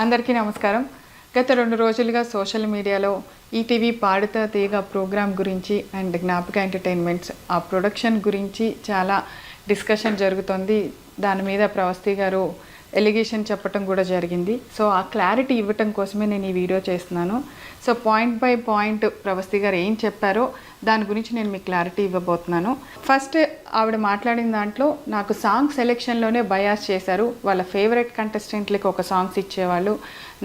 అందరికీ నమస్కారం. గత 2 రోజులుగా సోషల్ మీడియాలో ఈటీవీ పాడుతా తీగ ప్రోగ్రామ్ గురించి అండ్ జ్ఞాపక ఎంటర్టైన్మెంట్స్ ఆ ప్రొడక్షన్ గురించి చాలా డిస్కషన్ జరుగుతుంది. దాని మీద ప్రవస్తి గారు ఎలిగేషన్ చెప్పడం కూడా జరిగింది. సో ఆ క్లారిటీ ఇవ్వటం కోసమే నేను ఈ వీడియో చేస్తున్నాను. So point by point Pravasthi గారు ఏం చెప్పారో దాని గురించి నేను మీకు క్లారిటీ ఇవ్వబోతున్నాను. ఫస్ట్ ఆవిడ మాట్లాడిన దాంట్లో నాకు సాంగ్ సెలెక్షన్లోనే బయాస్ చేశారు. వాళ్ళ ఫేవరెట్ కంటెస్టెంట్లకి ఒక సాంగ్స్ ఇచ్చేవాళ్ళు,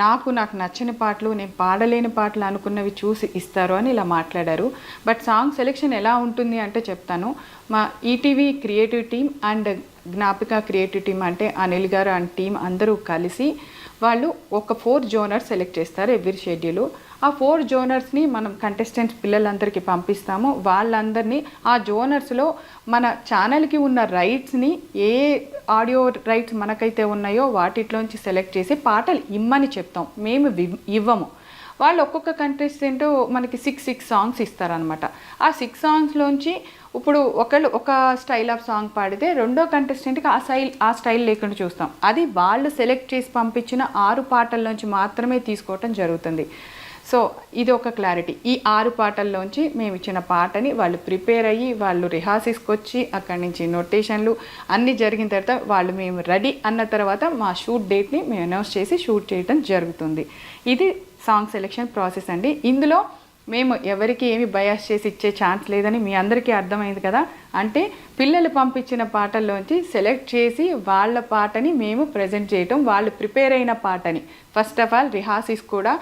నాకు నచ్చని పాటలు, నేను పాడలేని పాటలు అనుకున్నవి చూసి ఇస్తారు అని ఇలా మాట్లాడారు. బట్ సాంగ్ సెలెక్షన్ ఎలా ఉంటుంది అంటే చెప్తాను. మా ETV creative team and Gnapika creative team అంటే అనిల్ గారు అండ్ టీం అందరూ కలిసి వాళ్ళు ఒక 4 జోనర్స్ సెలెక్ట్ చేస్తారు ఎవ్రీ షెడ్యూల్. ఆ 4 జోనర్స్ని మనం కంటెస్టెంట్స్ పిల్లలందరికీ పంపిస్తాము. వాళ్ళందరినీ ఆ జోనర్స్లో మన ఛానల్కి ఉన్న రైట్స్ని ఏ ఆడియో రైట్స్ మనకైతే ఉన్నాయో వాటిలోంచి సెలెక్ట్ చేసి పాటలు ఇమ్మని చెప్తాం, మేము ఇవ్వము. వాళ్ళు ఒక్కొక్క కంటెస్టెంట్ మనకి 6 సాంగ్స్ ఇస్తారనమాట. ఆ 6 సాంగ్స్లోంచి ఇప్పుడు ఒకళ్ళు ఒక స్టైల్ ఆఫ్ సాంగ్ పాడితే రెండో కంటెస్టెంట్కి ఆ స్టైల్ లేకుండా చూస్తాం. అది వాళ్ళు సెలెక్ట్ చేసి పంపించిన 6 పాటల్లోంచి మాత్రమే తీసుకోవటం జరుగుతుంది. సో ఇది ఒక క్లారిటీ. ఈ 6 పాటల్లోంచి మేము ఇచ్చిన పాటని వాళ్ళు ప్రిపేర్ అయ్యి వాళ్ళు రిహార్సల్స్కి వచ్చి అక్కడి నుంచి నోటేషన్లు అన్నీ జరిగిన తర్వాత వాళ్ళు మేము రెడీ అన్న తర్వాత మా షూట్ డేట్ని మేము అనౌన్స్ చేసి షూట్ చేయడం జరుగుతుంది. ఇది సాంగ్ సెలెక్షన్ ప్రాసెస్ అండి. ఇందులో మేము ఎవరికి ఏమి బయాస్ చేసి ఇచ్చే ఛాన్స్ లేదని మీ అందరికీ అర్థమైంది కదా. అంటే పిల్లలు పంపించిన పాటల్లోంచి సెలెక్ట్ చేసి వాళ్ళ పాటని మేము ప్రజెంట్ చేయటం, వాళ్ళు ప్రిపేర్ అయిన పాటని ఫస్ట్ ఆఫ్ ఆల్ రిహార్సల్స్ కూడా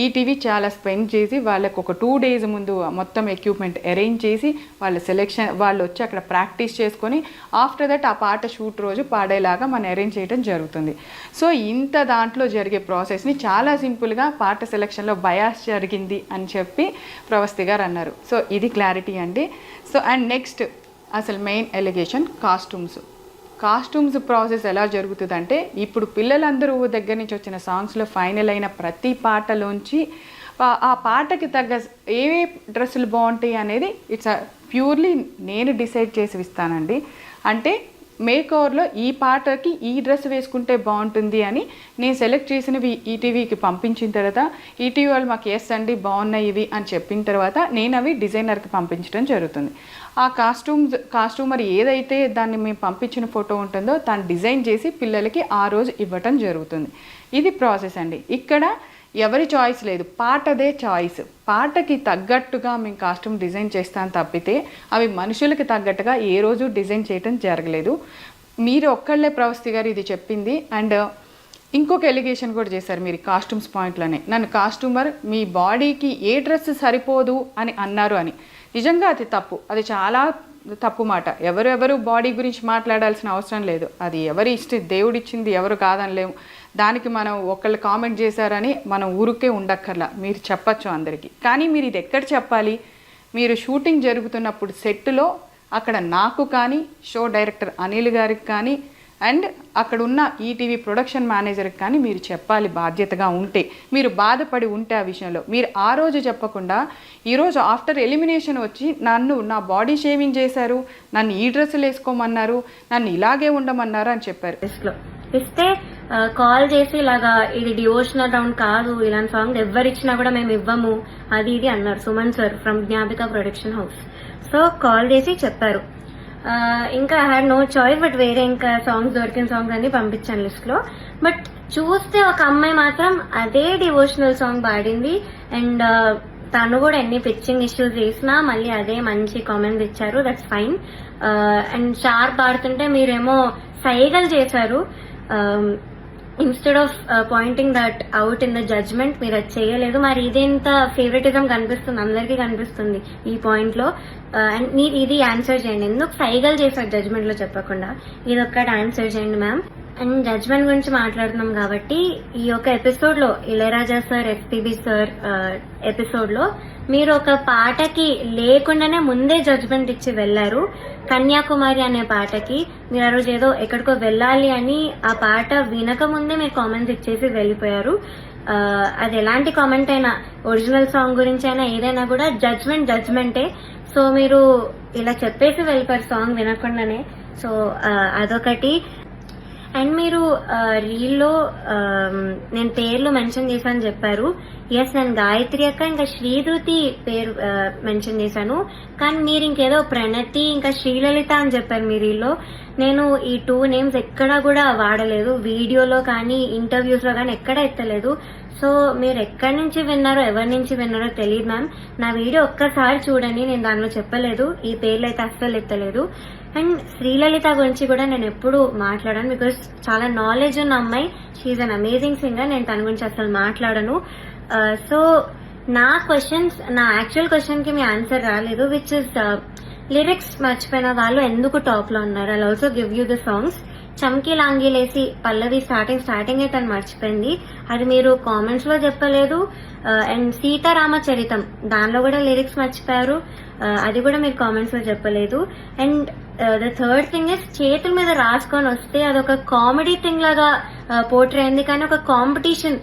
ఈటీవీ చాలా స్పెండ్ చేసి వాళ్ళకు ఒక 2 days ముందు మొత్తం ఎక్విప్మెంట్ అరేంజ్ చేసి వాళ్ళ సెలెక్షన్ వాళ్ళు వచ్చి అక్కడ ప్రాక్టీస్ చేసుకొని ఆఫ్టర్ దట్ ఆ పాట షూట్ రోజు పాడేలాగా మనం అరేంజ్ చేయడం జరుగుతుంది. సో ఇంత దాంట్లో జరిగే ప్రాసెస్ని చాలా సింపుల్గా పాట సెలెక్షన్లో బయాస్ జరిగింది అని చెప్పి ప్రవస్తి గారు అన్నారు. సో ఇది క్లారిటీ అండి. సో అండ్ నెక్స్ట్ అసలు మెయిన్ ఎలిగేషన్ కాస్ట్యూమ్స్ ప్రాసెస్ ఎలా జరుగుతుందంటే ఇప్పుడు పిల్లలందరూ దగ్గర నుంచి వచ్చిన సాంగ్స్లో ఫైనల్ అయిన ప్రతి పాటలోంచి ఆ పాటకి తగ్గ ఏ డ్రెస్సులు బాగుంటాయి అనేది ఇట్స్ ప్యూర్లీ నేను డిసైడ్ చేసి ఇస్తానండి. అంటే మేకోవర్లో ఈ పాటకి ఈ డ్రెస్ వేసుకుంటే బాగుంటుంది అని నేను సెలెక్ట్ చేసినవి ఈటీవీకి పంపించిన తర్వాత ఈటీవీ వాళ్ళు మాకు ఎస్ అండి బాగున్నాయి ఇవి అని చెప్పిన తర్వాత నేను అవి డిజైనర్కి పంపించడం జరుగుతుంది. ఆ కాస్ట్యూమర్ ఏదైతే దాన్ని మేము పంపించిన ఫోటో ఉంటుందో దాన్ని డిజైన్ చేసి పిల్లలకి ఆ రోజు ఇవ్వటం జరుగుతుంది. ఇది ప్రాసెస్ అండి. ఇక్కడ ఎవరి చాయిస్ లేదు, పాటదే చాయిస్. పాటకి తగ్గట్టుగా మేము కాస్ట్యూమ్ డిజైన్ చేస్తాను తప్పితే అవి మనుషులకి తగ్గట్టుగా ఏ రోజు డిజైన్ చేయటం జరగలేదు. మీరు ఒక్కళ్ళే ప్రవస్తి గారు ఇది చెప్పింది. అండ్ ఇంకొక ఎలిగేషన్ కూడా చేశారు మీరు కాస్ట్యూమ్స్ పాయింట్లోనే. నన్ను కాస్ట్యూమర్ మీ బాడీకి ఏ డ్రెస్ సరిపోదు అని అన్నారు అని. నిజంగా అది తప్పు, అది చాలా తప్పు మాట. ఎవరు బాడీ గురించి మాట్లాడాల్సిన అవసరం లేదు. అది ఎవరి ఇష్టం, దేవుడిచ్చింది ఎవరు కాదనలేము. దానికి మనం ఒకళ్ళు కామెంట్ చేశారని మనం ఊరికే ఉండక్కర్లా, మీరు చెప్పచ్చు అందరికీ. కానీ మీరు ఇది ఎక్కడ చెప్పాలి, మీరు షూటింగ్ జరుగుతున్నప్పుడు సెట్లో అక్కడ నాకు కానీ షో డైరెక్టర్ అనిల్ గారికి కానీ అండ్ అక్కడ ఉన్న ఈటీవీ ప్రొడక్షన్ మేనేజర్కి కానీ మీరు చెప్పాలి. బాధ్యతగా ఉంటే, మీరు బాధపడి ఉంటే ఆ విషయంలో మీరు ఆ రోజు చెప్పకుండా ఈరోజు ఆఫ్టర్ ఎలిమినేషన్ వచ్చి నా బాడీ షేవింగ్ చేశారు, నన్ను ఈ డ్రెస్సులు వేసుకోమన్నారు, నన్ను ఇలాగే ఉండమన్నారు అని చెప్పారు. ఇస్తే కాల్ చేసి ఇలాగా ఇది డివోషనల్ రౌండ్ కాదు, ఇలాంటి సాంగ్ ఎవరిచ్చినా కూడా మేము ఇవ్వము అది ఇది అన్నారు Suman sir from Jnapika production house. So call చేసి చెప్పారు. ఇంకా I had no choice but వేరే ఇంకా సాంగ్స్ దొరికిన సాంగ్స్ అన్ని పంపించాను లిస్ట్ లో. బట్ చూస్తే ఒక అమ్మాయి మాత్రం అదే డివోషనల్ సాంగ్ పాడింది. అండ్ తను కూడా ఎన్ని పిచ్చింగ్ ఇష్యూస్ చేసినా మళ్ళీ అదే మంచి కామెంట్స్ ఇచ్చారు. That's fine. అండ్ షార్ప్ పాడుతుంటే మీరేమో సైగలు చేశారు. Instead of pointing that out in the judgement మీరు అది చేయలేదు. మరి ఇదేంత ఫేవరెటిజం కనిపిస్తుంది, అందరికీ కనిపిస్తుంది ఈ పాయింట్ లో. అండ్ మీరు ఇది ఆన్సర్ చేయండి, ఎందుకు సైగలు చేశారు జడ్జ్మెంట్ లో చెప్పకుండా, ఇది ఒక్కటి ఆన్సర్ చేయండి మ్యామ్. అండ్ జడ్జ్మెంట్ గురించి మాట్లాడుతున్నాం కాబట్టి ఈ యొక్క ఎపిసోడ్ లో Ilaiyaraaja sir, SPB sir episode లో మీరు ఒక పాటకి లేకుండానే ముందే జడ్జ్మెంట్ ఇచ్చి వెళ్లారు. కన్యాకుమారి అనే పాటకి మీరు ఆ రోజు ఏదో ఎక్కడికో వెళ్ళాలి అని ఆ పాట వినక ముందే మీరు కామెంట్స్ ఇచ్చేసి వెళ్ళిపోయారు. అది ఎలాంటి కామెంట్ అయినా, ఒరిజినల్ సాంగ్ గురించి అయినా ఏదైనా కూడా జడ్జ్మెంటే. సో మీరు ఇలా చెప్పేసి వెళ్ళిపోయారు సాంగ్ వినకుండానే. సో అదొకటి. అండ్ మీరు రీల్లో నేను పేర్లు మెన్షన్ చేశాను చెప్పారు. ఎస్, నేను గాయత్రి అక్క ఇంకా శ్రీధృతి పేరు మెన్షన్ చేశాను. కానీ మీరు ఇంకేదో ప్రణతి ఇంకా శ్రీలలిత అని చెప్పారు మీ రీల్లో. నేను ఈ 2 నేమ్స్ ఎక్కడా కూడా వాడలేదు, వీడియోలో కానీ ఇంటర్వ్యూస్ లో కానీ ఎక్కడా ఎత్తలేదు. సో మీరు ఎక్కడి నుంచి విన్నారో ఎవరి నుంచి విన్నారో తెలియదు మ్యామ్. నా వీడియో ఒక్కసారి చూడండి, నేను దానిలో చెప్పలేదు, ఈ పేర్లు అయితే అస్సలు ఎత్తలేదు. అండ్ శ్రీలలిత గురించి కూడా నేను ఎప్పుడు మాట్లాడాను, బికాస్ చాలా నాలెడ్జ్ ఉన్న అమ్మాయి, షీఈ్ అన్ అమేజింగ్ సింగర్. నేను తన గురించి అసలు మాట్లాడను. సో నా యాక్చువల్ క్వశ్చన్ కి మీ ఆన్సర్ రాలేదు, విచ్ ఇస్ లిరిక్స్ మర్చిపోయిన వాళ్ళు ఎందుకు టాప్ లో ఉన్నారు. I also give you the songs. చమ్కీ లాంగీలేసి పల్లవి స్టార్టింగ్ అయితే తను మర్చిపోయింది, అది మీరు కామెంట్స్ లో చెప్పలేదు. అండ్ సీతారామచరితం దానిలో కూడా లిరిక్స్ మర్చిపోయారు, అది కూడా మీరు కామెంట్స్ లో చెప్పలేదు. And the third thing is చేతుల మీద రాసుకొని వస్తే అదొక కామెడీ థింగ్ లాగా పోర్ట్రే అయింది, కానీ ఒక కాంపిటీషన్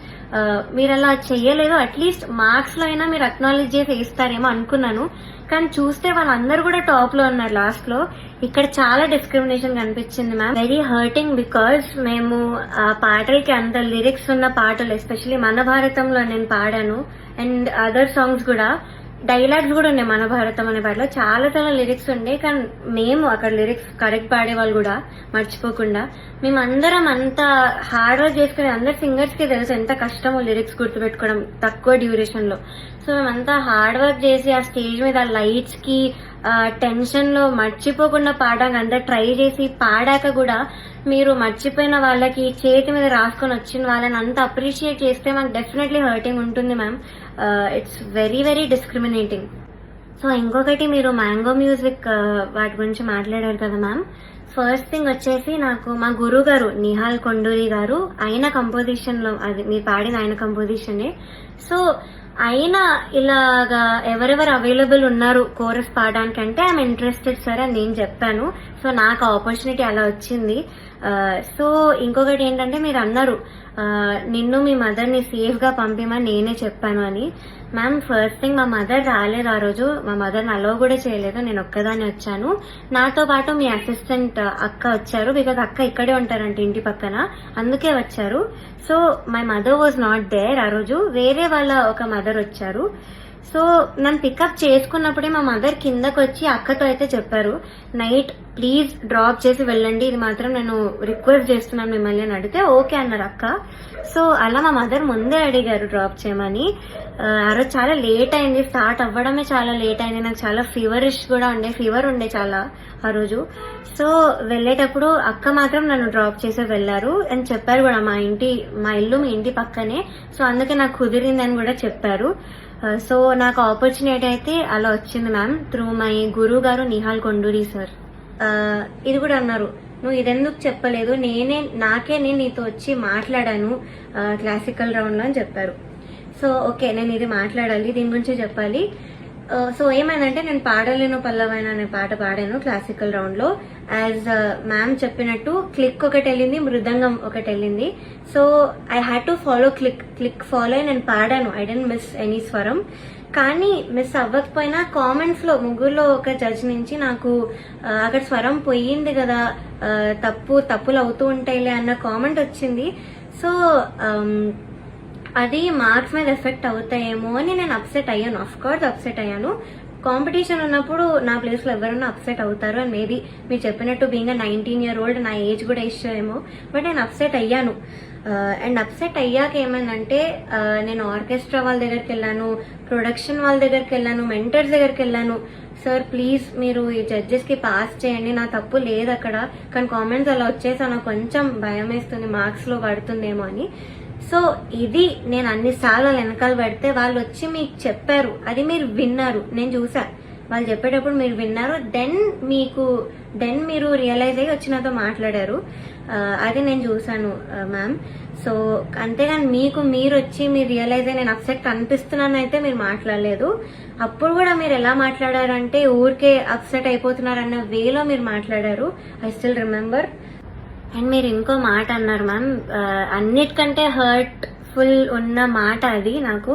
మీరు అలా చెయ్యలేదు. అట్లీస్ట్ మార్క్స్ లో అయినా మీరు అక్నాలెడ్జ్ చేసి ఇస్తారేమో అనుకున్నాను, కానీ చూస్తే వాళ్ళందరూ కూడా టాప్ లో ఉన్నారు లాస్ట్ లో. ఇక్కడ చాలా డిస్క్రిమినేషన్ కనిపించింది మ్యామ్. వెరీ హర్టింగ్, బికాస్ మేము ఆ పాటలకి అంత లిరిక్స్ ఉన్న పాటలు, ఎస్పెషల్లీ మన భారతంలో నేను పాడాను, అండ్ అదర్ సాంగ్స్ కూడా డైలాగ్స్ కూడా ఉన్నాయి. మన భారతం అనే పాటలో చాలా చాలా లిరిక్స్ ఉండే, కానీ మేము అక్కడ లిరిక్స్ కరెక్ట్ పాడే వాళ్ళు కూడా మర్చిపోకుండా, మేమందరం అంత హార్డ్ వర్క్ చేసుకుని, అందరు సింగర్స్ కి తెలుసు ఎంత కష్టమో లిరిక్స్ గుర్తుపెట్టుకోవడం తక్కువ డ్యూరేషన్ లో. సో మేమంతా హార్డ్ వర్క్ చేసి ఆ స్టేజ్ మీద లైట్స్ కి టెన్షన్ లో మర్చిపోకుండా పాడడానికి అంతా ట్రై చేసి పాడాక కూడా మీరు మర్చిపోయిన వాళ్ళకి చేతి మీద రాసుకొని వచ్చిన వాళ్ళని అంత అప్రిషియేట్ చేస్తే మాకు డెఫినెట్లీ హర్టింగ్ ఉంటుంది ma'am. It's very very discriminating. So ఇంకొకటి, మీరు మ్యాంగో మ్యూజిక్ వాటి గురించి మాట్లాడారు కదా మ్యామ్. ఫస్ట్ థింగ్ వచ్చేసి, నాకు మా గురువు గారు నిహాల్ కొండూరి గారు, ఆయన కంపోజిషన్ లో, అది మీరు పాడిన ఆయన కంపోజిషనే. సో అయినా ఇలాగా ఎవరెవరు అవైలబుల్ ఉన్నారు కోరస్ పాడడానికి అంటే ఐఎమ్ ఇంట్రెస్టెడ్ సార్ అని నేను చెప్పాను. సో నాకు ఆపర్చునిటీ అలా వచ్చింది. సో ఇంకొకటి ఏంటంటే, మీరు అన్నారు నిన్ను మీ మదర్ని సేఫ్ గా పంపిమని నేనే చెప్పాను అని. మ్యామ్, ఫస్ట్ థింగ్, మా మదర్ రాలేదు ఆ రోజు, మా మదర్ని అలో కూడా చేయలేదు, నేను ఒక్కదాన్ని వచ్చాను. నాతో పాటు మీ అసిస్టెంట్ అక్క వచ్చారు, బికాజ్ అక్క ఇక్కడే ఉంటారంట ఇంటి పక్కన, అందుకే వచ్చారు. So my mother was not there ఆ రోజు, వేరే వాళ్ళ ఒక మదర్ వచ్చారు. సో నన్ను పికప్ చేసుకున్నప్పుడే మా మదర్ కిందకు వచ్చి అక్కతో అయితే చెప్పారు, నైట్ ప్లీజ్ డ్రాప్ చేసి వెళ్ళండి, ఇది మాత్రం నేను రిక్వెస్ట్ చేస్తున్నాను మిమ్మల్ని అని అడిగితే ఓకే అన్నారు అక్క. సో అలా మా మదర్ ముందే అడిగారు డ్రాప్ చేయమని. ఆ రోజు చాలా లేట్ అయింది, స్టార్ట్ అవ్వడమే చాలా లేట్ అయింది, నాకు చాలా ఫీవర్ ఉండే చాలా ఆ రోజు. సో వెళ్ళేటప్పుడు అక్క మాత్రం నన్ను డ్రాప్ చేసి వెళ్లారు అని చెప్పారు కూడా, మా ఇల్లు మీ ఇంటి పక్కనే, సో అందుకే నాకు కుదిరిందని కూడా చెప్పారు. సో నాకు ఆపర్చునిటీ అయితే అలా వచ్చింది మ్యామ్, త్రూ మై గురువు గారు నిహాల్ కొండూరి సార్. ఇది కూడా అన్నారు, నువ్వు ఇదెందుకు చెప్పలేదు, నాకే నేను నీతో వచ్చి మాట్లాడాను క్లాసికల్ రౌండ్ లో అని చెప్పారు. సో ఓకే, నేను ఇది మాట్లాడాలి, దీని గురించి చెప్పాలి. సో ఏమైందంటే, నేను పాడలేను పల్లవైన అనే పాట పాడాను క్లాసికల్ రౌండ్ లో. యాజ్ మ్యామ్ చెప్పినట్టు క్లిక్ ఒకటి వెళ్ళింది, మృదంగం ఒకటి వెళ్ళింది. So I had to follow click follow అయి నేను పాడాను, ఐ డెంట్ మిస్ ఎనీ స్వరం. కానీ మిస్ అవ్వకపోయినా కామెంట్స్ లో ముగ్గురులో ఒక జడ్జ్ నుంచి నాకు అక్కడ స్వరం పోయింది కదా, తప్పులు అవుతూ ఉంటాయిలే అన్న కామెంట్ వచ్చింది. సో అది మార్క్స్ మీద ఎఫెక్ట్ అవుతాయేమో అని నేను అప్సెట్ అయ్యాను. ఆఫ్ కోర్స్ అప్సెట్ అయ్యాను. కాంపిటీషన్ ఉన్నప్పుడు నా ప్లేస్ లో ఎవరైనా అప్సెట్ అవుతారు, అండ్ మేబీ మీరు చెప్పినట్టు బీయింగ్ 19-year-old నా ఏజ్ కూడా ఇష్యూ ఏమో, బట్ నేను అప్సెట్ అయ్యాను. అండ్ అప్సెట్ అయ్యాక ఏమైందంటే, నేను ఆర్కెస్ట్రా వాళ్ళ దగ్గరికి వెళ్ళాను, ప్రొడక్షన్ వాళ్ళ దగ్గరికి వెళ్ళాను, మెంటర్స్ దగ్గరికి వెళ్ళాను. సార్ ప్లీజ్ మీరు ఈ జడ్జెస్ కి పాస్ చేయండి, నా తప్పు లేదు అక్కడ, కానీ కామెంట్స్ అలా వచ్చేసా నాకు కొంచెం భయం వేస్తుంది, మార్క్స్ లో పడుతుందేమో అని. సో ఇది నేను అన్నిసార్లు వెనకాల పెడితే వాళ్ళు వచ్చి మీకు చెప్పారు, అది మీరు విన్నారు, నేను చూసా, వాళ్ళు చెప్పేటప్పుడు మీరు విన్నారు, దెన్ మీరు రియలైజ్ అయ్యి వచ్చి నాతో మాట్లాడారు, అది నేను చూసాను మ్యామ్. సో అంతేగాని మీరు వచ్చి మీరు రియలైజ్ అయ్యి నేను అప్సెట్ అనిపిస్తున్నాను అయితే మీరు మాట్లాడలేదు. అప్పుడు కూడా మీరు ఎలా మాట్లాడారంటే, ఊరికే అప్సెట్ అయిపోతున్నారన్న వేలో మీరు మాట్లాడారు, ఐ స్టిల్ రిమెంబర్. అండ్ మీరు ఇంకో మాట అన్నారు మ్యామ్, అన్నిటికంటే హర్ట్ఫుల్ ఉన్న మాట అది నాకు,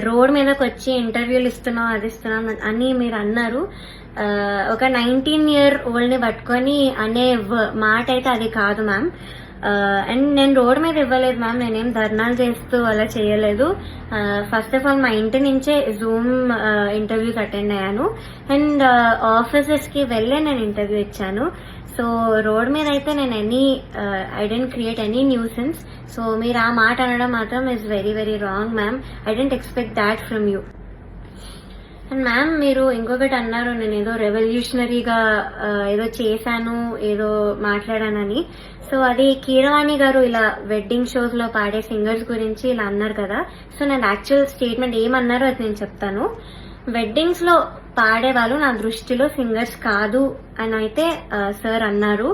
రోడ్ మీదకి వచ్చి ఇంటర్వ్యూలు ఇస్తున్నాం అది ఇస్తున్నాం అని మీరు అన్నారు. ఒక 19-year-old ని పట్టుకొని అనే మాట అయితే అది కాదు మ్యామ్. అండ్ నేను రోడ్ మీద ఇవ్వలేదు మ్యామ్, నేనేం ధర్నాలు చేస్తూ అలా చేయలేదు. ఫస్ట్ ఆఫ్ ఆల్ మా ఇంటి నుంచే జూమ్ ఇంటర్వ్యూస్ అటెండ్ అయ్యాను అండ్ ఆఫీసెస్కి వెళ్ళే నేను ఇంటర్వ్యూ ఇచ్చాను. సో రోడ్ మీద అయితే నేను I didn't create any nuisance. So మీరు ఆ మాట అనడం మాత్రం is very very wrong ma'am. I didn't expect that from you. And ma'am మీరు ఇంకొకటి అన్నారు, నేను ఏదో రెవల్యూషనరీగా ఏదో చేశాను, ఏదో మాట్లాడానని. సో అది కీరవాణి గారు ఇలా వెడ్డింగ్ షోస్ లో పాడే సింగర్స్ గురించి ఇలా అన్నారు కదా. సో నేను యాక్చువల్ స్టేట్మెంట్ ఏమన్నారో అది నేను చెప్తాను. వెడ్డింగ్స్ లో పాడే వాళ్ళు నా దృష్టిలో సింగర్స్ కాదు అని అయితే సార్ అన్నారు.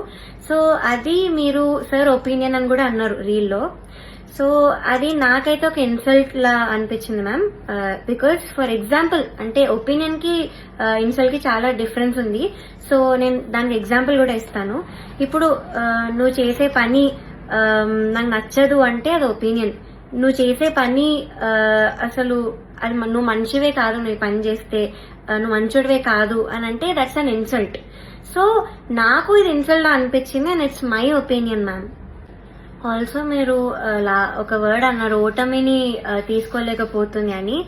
సో అది మీరు సార్ ఒపీనియన్ అని కూడా అన్నారు రీల్లో. సో అది నాకైతే ఒక ఇన్సల్ట్ లా అనిపించింది మ్యామ్. బికాస్ ఫర్ ఎగ్జాంపుల్ అంటే ఒపీనియన్ కి ఇన్సల్ట్ కి చాలా డిఫరెన్స్ ఉంది. సో నేను దానికి ఎగ్జాంపుల్ కూడా ఇస్తాను. ఇప్పుడు నువ్వు చేసే పని నాకు నచ్చదు అంటే అది ఒపీనియన్. నువ్వు చేసే పని అసలు అది నువ్వు మనిషివే కాదు, నువ్వు పని చేస్తే నువ్వు మంచోడివే కాదు అని అంటే దట్స్ అన్ ఇన్సల్ట్. సో నాకు ఇది ఇన్సల్ట్ అనిపించింది and it's my opinion ma'am. Also మీరు ఒక వర్డ్ అన్నారు, ఓటమిని తీసుకోలేకపోతుంది అని.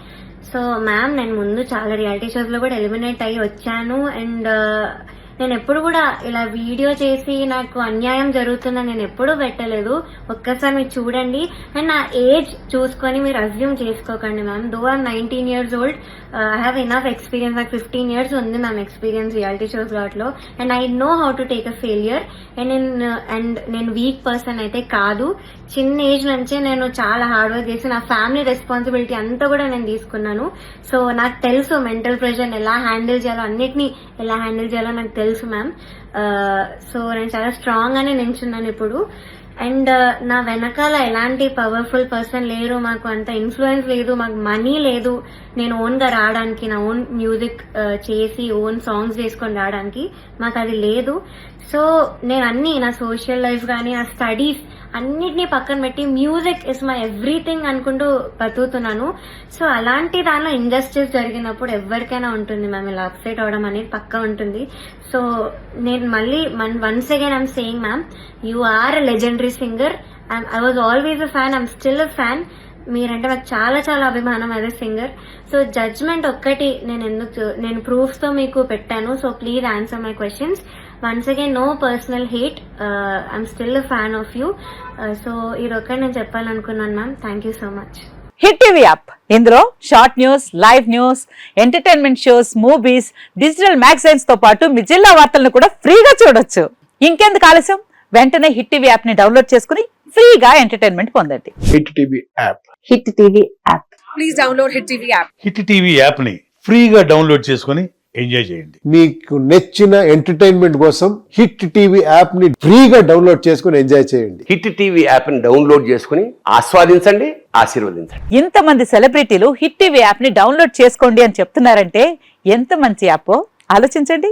సో మ్యామ్ నేను ముందు చాలా రియాలిటీ షోస్ లో కూడా ఎలిమినేట్ అయ్యి వచ్చాను అండ్ నేను ఎప్పుడు కూడా ఇలా వీడియో చేసి నాకు అన్యాయం జరుగుతుందని నేను ఎప్పుడూ పెట్టలేదు. ఒక్కసారి మీరు చూడండి అండ్ నా ఏజ్ చూసుకొని మీరు అజ్యూమ్ చేసుకోకండి ma'am. Though are 19 years old, I have enough experience. నాకు 15 years ఉంది మ్యామ్ ఎక్స్పీరియన్స్ రియాలిటీ షోస్ వాటిలో. And I know how to take a failure. And నేను వీక్ పర్సన్ అయితే కాదు. చిన్న ఏజ్ నుంచే నేను చాలా హార్డ్ వర్క్ చేసి నా ఫ్యామిలీ రెస్పాన్సిబిలిటీ అంతా కూడా నేను తీసుకున్నాను. సో నాకు తెలుసు మెంటల్ ప్రెషర్ ఎలా హ్యాండిల్ చేయాలో, అన్నిటినీ ఎలా హ్యాండిల్ చేయాలో నాకు తెలుసు మ్యామ్. సో నేను చాలా స్ట్రాంగ్ గానే నించున్నాను ఇప్పుడు. అండ్ నా వెనకాల ఎలాంటి పవర్ఫుల్ పర్సన్ లేరు, మాకు అంత ఇన్ఫ్లుయెన్స్ లేదు, మాకు మనీ లేదు నేను ఓన్ గా రావడానికి, నా ఓన్ మ్యూజిక్ చేసి ఓన్ సాంగ్స్ చేసుకొని రావడానికి మాకు అది లేదు. సో నేను అన్ని నా సోషల్ లైఫ్ కానీ నా స్టడీస్ అన్నిటినీ పక్కన పెట్టి మ్యూజిక్ ఇస్ మై ఎవ్రీథింగ్ అనుకుంటూ బతుకుతున్నాను. సో అలాంటి దానిలో ఇంజస్టిస్ జరిగినప్పుడు ఎవరికైనా ఉంటుంది మ్యామ్, ఇలా అప్సెట్ అవడం అనేది పక్కా ఉంటుంది. సో నేను మళ్ళీ once again I'm saying ma'am, you are a legendary singer. I was always a fan, I'm still a fan. మీరంటే నాకు చాలా చాలా అభిమానం as a singer. So judgement ఒక్కటి నేను ప్రూఫ్స్ తో మీకు పెట్టాను. So please answer my questions. Once again no personal hate, I'm still a fan of you. So ఇదొక్కటి నేను చెప్పాలనుకున్నాను ma'am. Thank you so much. Hit TV app, ఇందులో short news, live news, entertainment shows, movies, digital magazines తో పాటు మీ జిల్లా వార్తలను కూడా ఫ్రీగా చూడొచ్చు. ఇంకెందుకు ఆలస్యం, వెంటనే హిట్ టీవీ యాప్ ని డౌన్లోడ్ చేసుకుని ఫ్రీగా ఎంటర్టైన్మెంట్ పొందండి. Hit TV app. Hit TV app. Please download hit TV app. Hit TV app ని ఫ్రీగా డౌన్లోడ్ చేసుకుని ఎంజాయ్ చేయండి. మీకు నచ్చిన ఎంటర్టైన్మెంట్ కోసం హిట్ టీవీ యాప్ ని ఫ్రీగా డౌన్లోడ్ చేసుకుని ఎంజాయ్ చేయండి. హిట్ టీవీ యాప్ ని డౌన్లోడ్ చేసుకుని ఆస్వాదించండి, ఆశీర్వదించండి. ఇంతమంది సెలబ్రిటీలు హిట్ టీవీ యాప్ ని డౌన్లోడ్ చేసుకోండి అని చెప్తున్నారంటే ఎంత మంచి యాప్ ఆలోచించండి.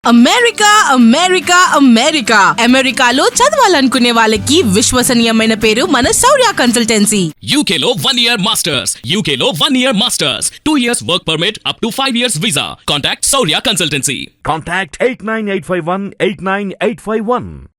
అమెరికా అమెరికా అమెరికా అమెరికాలో చదవాలనుకునే వాళ్ళకి విశ్వసనీయమైన పేరు మన శౌర్య కన్సల్టెన్సీ. UK లో 1 year masters. UK లో 1 year masters. 2 years work permit up to 5 years visa. Contact Saurya Consultancy. Contact 89851 89851.